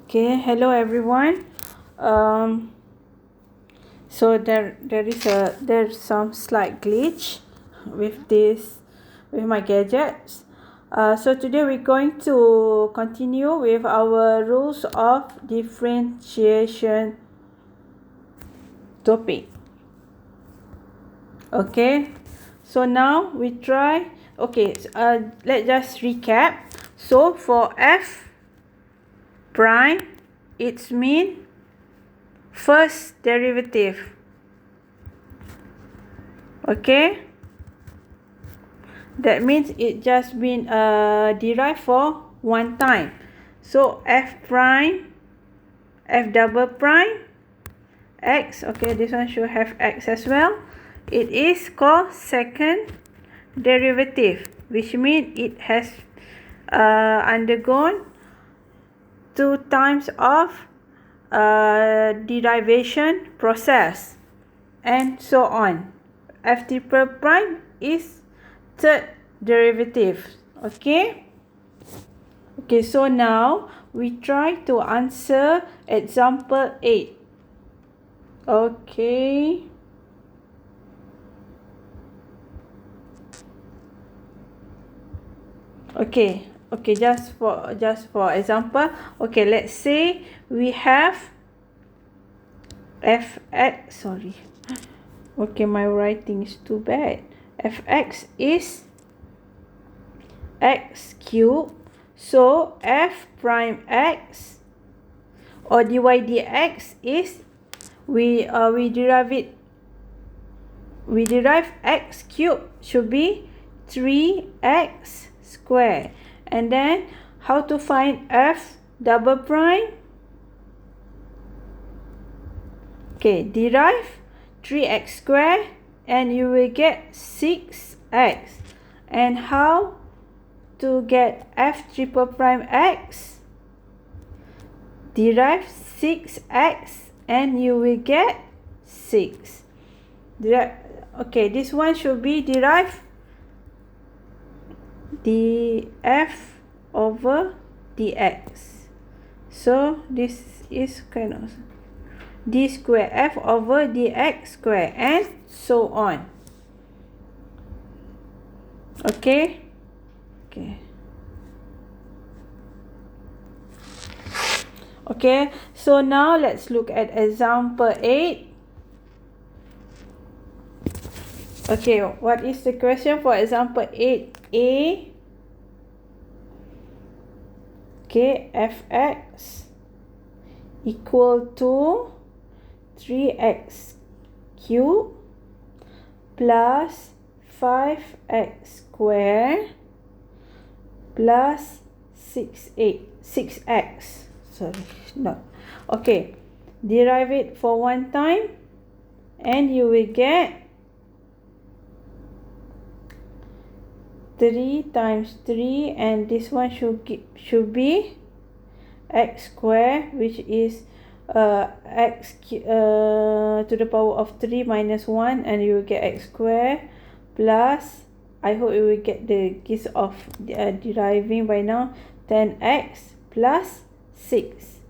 Okay, hello everyone. Um, so there's some slight glitch with my gadgets. So today we're going to continue with our rules of differentiation topic. Okay, so now we try. Okay, let's just recap. So for f prime, it's mean first derivative. Okay, that means it just been derived for one time. So f prime, f double prime, x, okay, this one should have x as well. It is called second derivative, which means it has undergone two times of derivation process and so on. F triple prime is third derivative. Okay, so now we try to answer example 8. Okay, just for example, okay, let's say we have fx, okay, my writing is too bad. Fx is x cubed, so f prime x or dy dx is we derive x cubed should be 3x squared. And then how to find f double prime? Okay, derive 3x squared and you will get 6x. And how to get f triple prime x? Derive 6x and you will get 6. Okay, this one should be derived df over dx. So this is kind of d square f over dx square and so on. Okay. Okay, so now let's look at example 8. Okay, what is the question for example 8a? Okay, fx equal to 3x cubed plus 5x squared plus 6x. Okay, derive it for one time and you will get 3 times 3, and this one should be x squared, which is x to the power of 3 minus 1, and you will get x squared plus, I hope you will get the gist of deriving by now, 10x plus 6.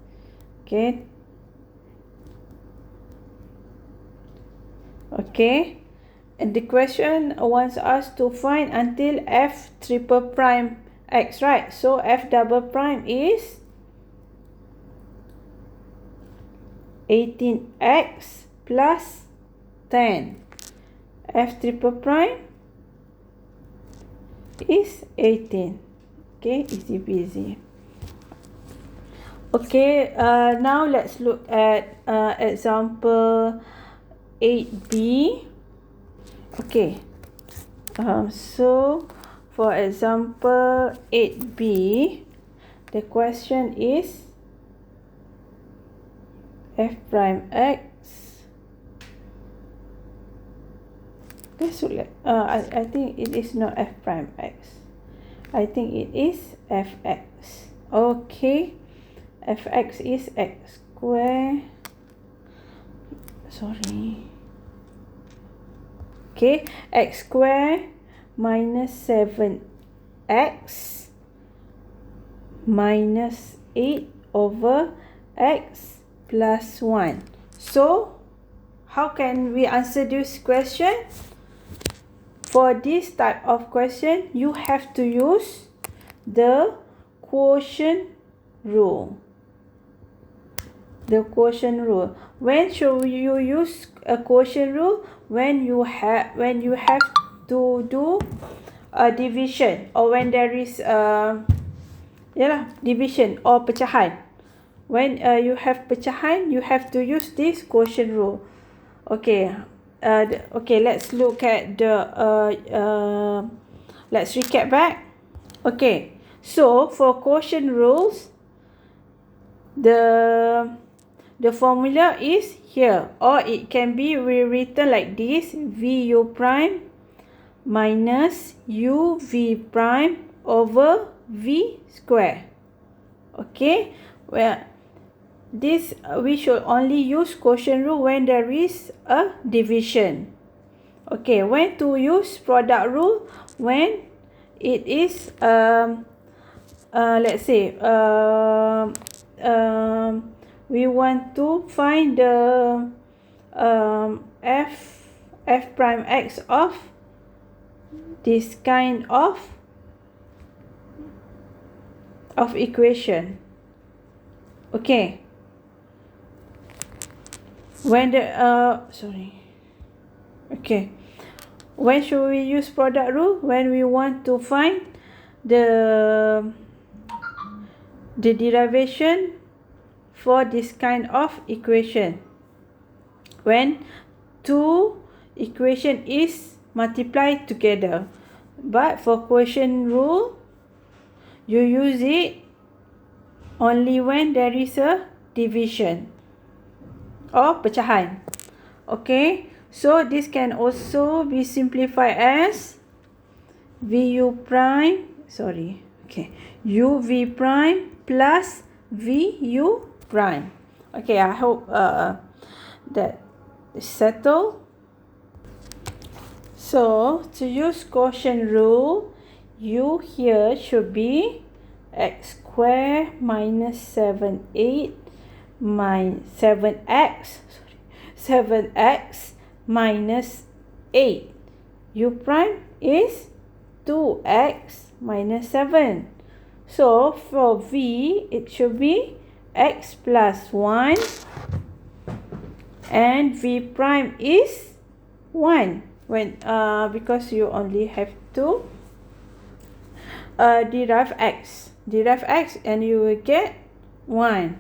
Okay, and the question wants us to find until f triple prime x, right? So f double prime is 18x plus 10. F triple prime is 18. Okay, easy peasy. Okay, now let's look at example 8b. Okay, so for example 8b, the question is f prime x. Let's look at, I think it is not f prime x. I think it is fx. Okay, fx is x squared. Okay, x squared minus 7x minus 8 over x plus 1. So how can we answer this question? For this type of question, you have to use the quotient rule. The quotient rule. When should you use a quotient rule? When you have to do a division, or when there is division or pecahan. When you have pecahan, you have to use this quotient rule. Okay. Okay, let's look at the let's recap back. Okay, so for quotient rules, the formula is here, or it can be rewritten like this: vu prime minus uv prime over v square. Okay, well, this we should only use quotient rule when there is a division. Okay, when to use product rule? When it is let's say we want to find the f prime x of this kind of equation. Okay, when the okay, when should we use product rule? When we want to find the derivation for this kind of equation, when two equation is multiplied together. But for quotient rule, you use it only when there is a division or pecahan. Okay, so this can also be simplified as uv prime plus vu prime. Okay, I hope that is settled. So to use quotient rule, u here should be x square minus 7x minus 8. U prime is 2x minus 7. So for v, it should be x plus 1 and v prime is 1. When because you only have to derive x and you will get 1.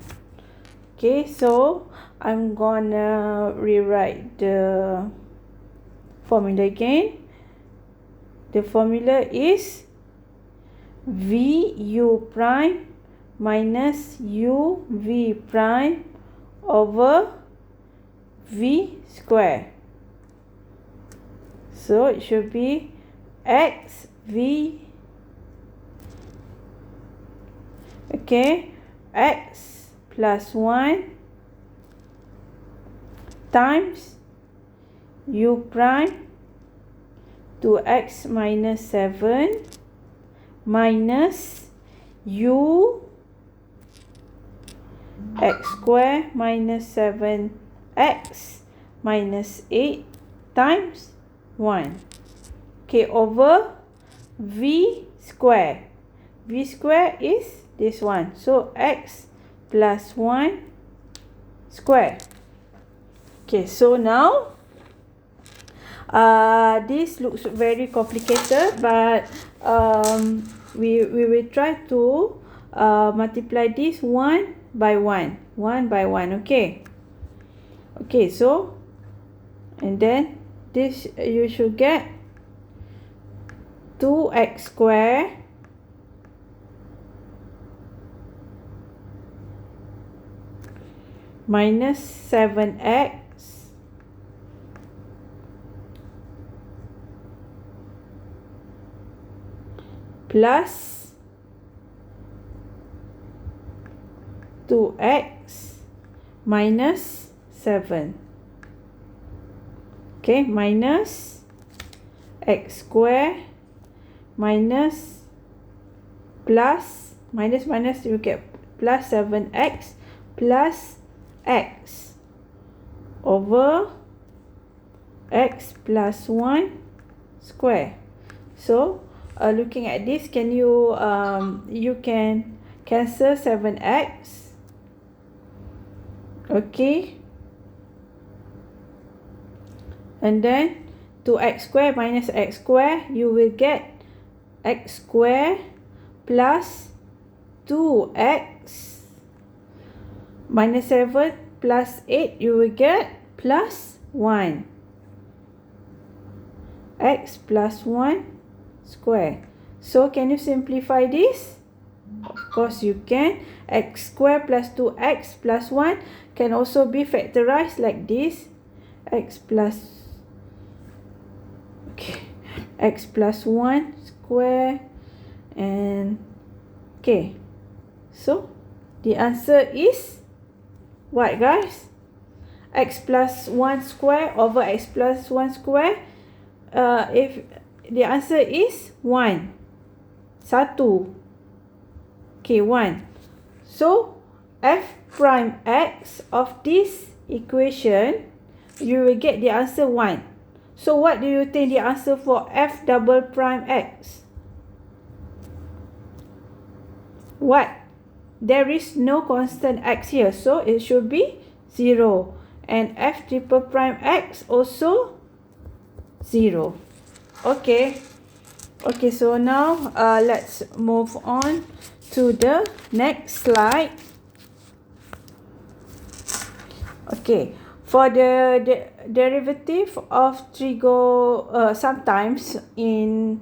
Okay, so I'm gonna rewrite the formula again. The formula is vu prime minus uv prime over v square. So it should be x v, okay, x plus 1 times u prime 2x minus 7 minus u x square minus 7x minus 8 times 1. Okay, over v square. V square is this one. So x plus 1 square. Okay, so now this looks very complicated, but we will try to multiply this one by one. Okay. Okay, so and then this you should get 2x square minus 7x plus 2x minus 7. Okay, minus x square minus plus minus you get plus 7x plus x over x plus 1 square. So looking at this, can you can cancel 7x. Okay, and then 2x square minus x square, you will get x square plus 2x minus 7 plus 8, you will get plus 1. X plus 1 square. So can you simplify this? Of course you can. X square plus 2x plus 1 can also be factorized like this. X plus x plus 1 square, and okay, so the answer is what, guys? X plus 1 square over x plus 1 square. If the answer is 1, 1. Okay, 1. So f prime x of this equation, you will get the answer 1. So what do you think the answer for f double prime x? What? There is no constant x here, so it should be 0. And f triple prime x also 0. Okay. Okay, so now let's move on to the next slide. Okay, for the derivative of trigo, sometimes in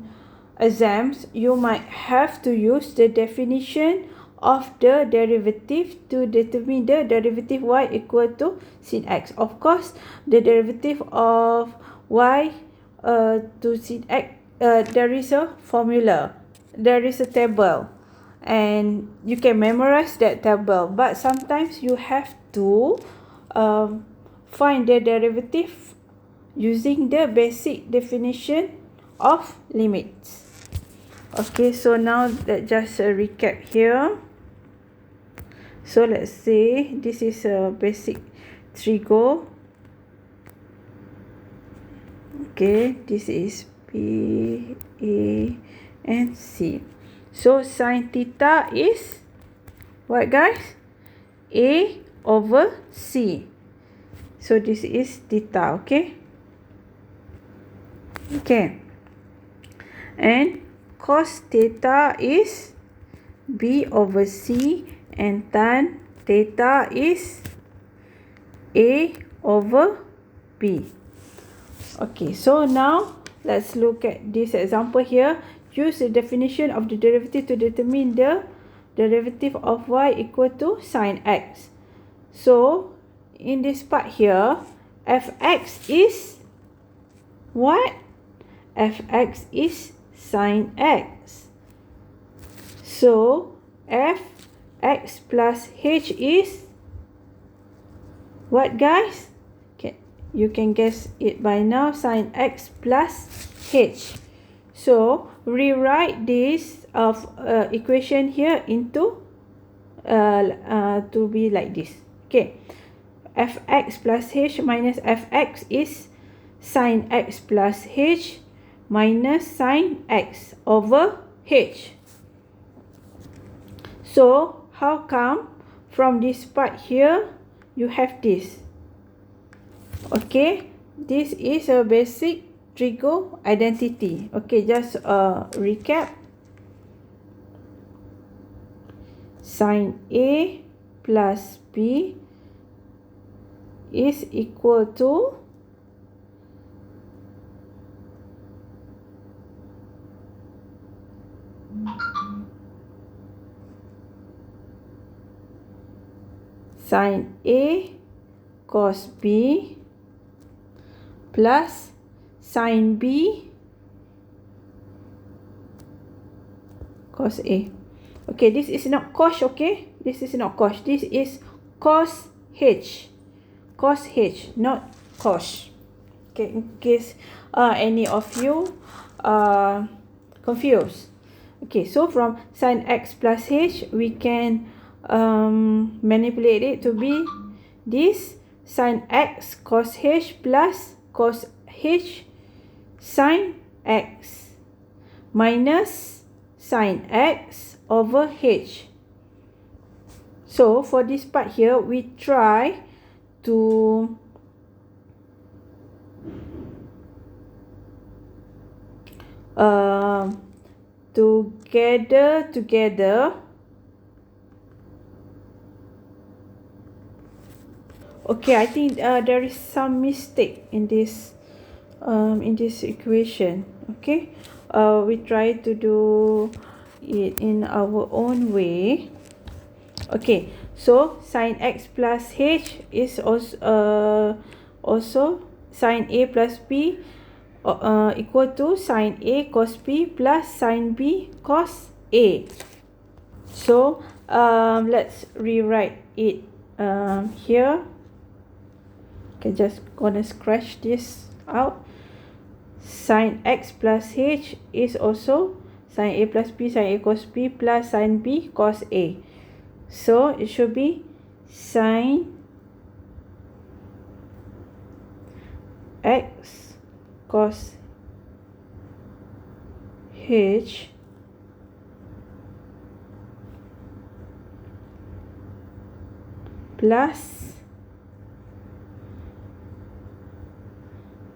exams you might have to use the definition of the derivative to determine the derivative y equal to sin x. Of course, the derivative of y to sin x, there is a formula, there is a table, and you can memorize that table, but sometimes you have to find the derivative using the basic definition of limits. Okay, so now let's just recap here. So let's say this is a basic trigo. Okay, this is B, A, and C. So sin theta is what, guys? A over C. So this is theta, okay? Okay. And cos theta is B over C, and tan theta is A over B. Okay, so now let's look at this example here. Use the definition of the derivative to determine the derivative of y equal to sin x. So in this part here, fx is what? Fx is sin x. So fx plus h is what, guys? You can guess it by now, sin x plus h. So rewrite this equation here into to be like this. Okay, fx plus h minus fx is sin x plus h minus sin x over h. So how come from this part here you have this? Okay, this is a basic trigo identity. Okay, just recap. Sin A plus B is equal to sin A cos B plus sin B cos A. Okay, this is not cos, okay? This is not cos. This is cos H. Cos H, not cos. Okay, in case any of you confused. Okay, so from sin x plus h, we can manipulate it to be this sin x cos h plus cos h sin x minus sin x over h. So for this part here, we try to together. Okay, I think there is some mistake in this equation. Okay, we try to do it in our own way. Okay, so sin x plus h is also sin a plus b equal to sin a cos b plus sin b cos a. So let's rewrite it here. Okay, just gonna scratch this out. Sin x plus h is also sin a plus b sin a cos b plus sin b cos a. So it should be sin x cos h plus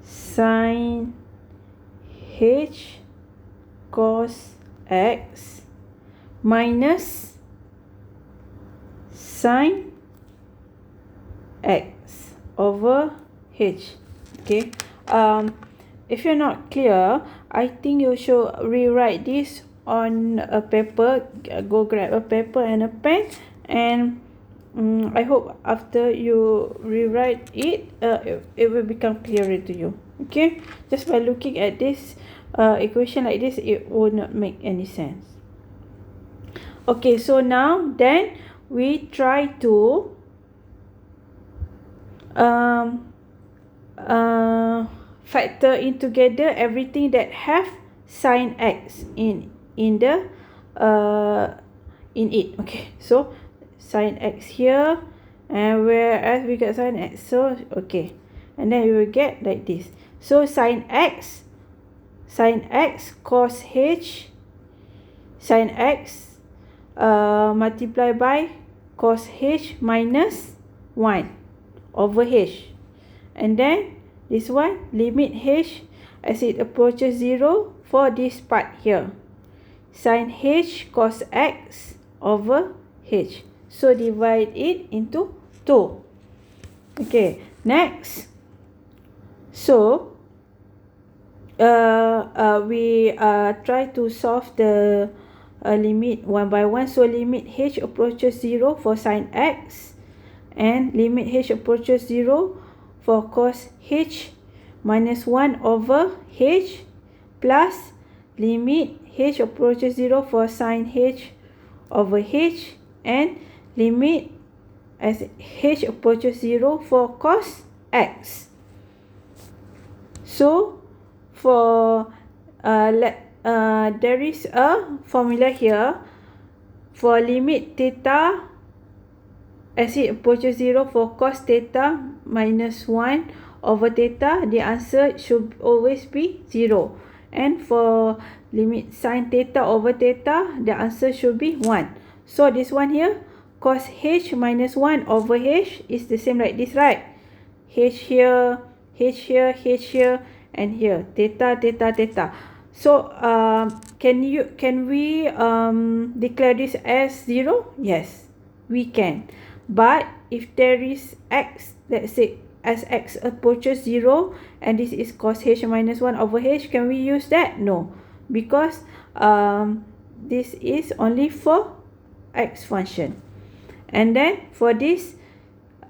sin h cos x minus sin x over h. Okay, if you're not clear, I think you should rewrite this on a paper. Go grab a paper and a pen, and I hope after you rewrite it, it will become clearer to you. Okay, just by looking at this equation like this, it would not make any sense. Okay, so now then we try to factor in together everything that have sin x in it. Okay, so sin x here, and whereas we got sin x, so okay, and then we will get like this. So sin x cos h sin x multiply by cos h minus 1 over h, and then this one limit h as it approaches 0 for this part here, sin h cos x over h. So divide it into 2. Okay, next, so we try to solve the limit one by one. So limit h approaches 0 for sin x, and limit h approaches 0 for cos h minus 1 over h, plus limit h approaches 0 for sin h over h, and limit as h approaches 0 for cos x. So for there is a formula here for limit theta as it approaches 0 for cos theta minus 1 over theta. The answer should always be 0. And for limit sin theta over theta, the answer should be 1. So this one here, cos h minus 1 over h is the same like this, right? H here, h here, h here, and here, theta, theta, theta. So can we declare this as 0? Yes, we can. But if there is x, let's say as x approaches 0, and this is cos h minus 1 over h, can we use that? No, because this is only for x function. And then for this,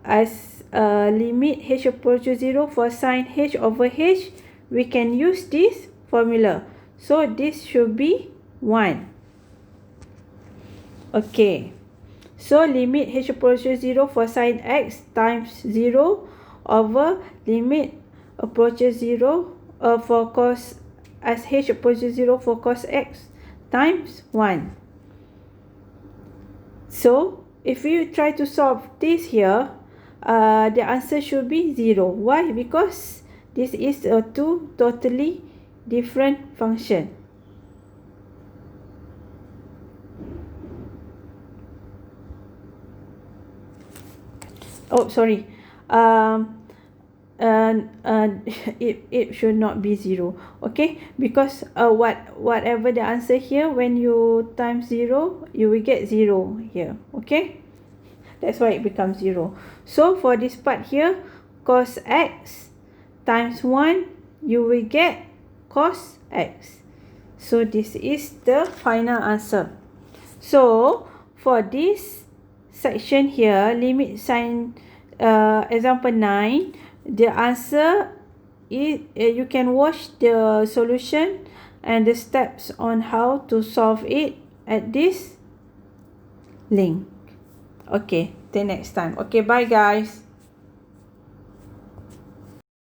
as limit h approaches 0 for sin h over h, we can use this formula. So this should be 1. Okay, so limit h approaches 0 for sin x times 0 over limit approaches 0 for cos, as h approaches 0 for cos x times 1. So if you try to solve this here, the answer should be 0. Why? Because this is a two totally different function. Oh, sorry. It should not be 0. Okay, because whatever the answer here, when you times 0, you will get 0 here. Okay, that's why it becomes 0. So for this part here, cos x times 1, you will get cos x. So this is the final answer. So for this section here, limit sign, example 9, the answer is, you can watch the solution and the steps on how to solve it at this link. Okay, till next time. Okay, bye guys.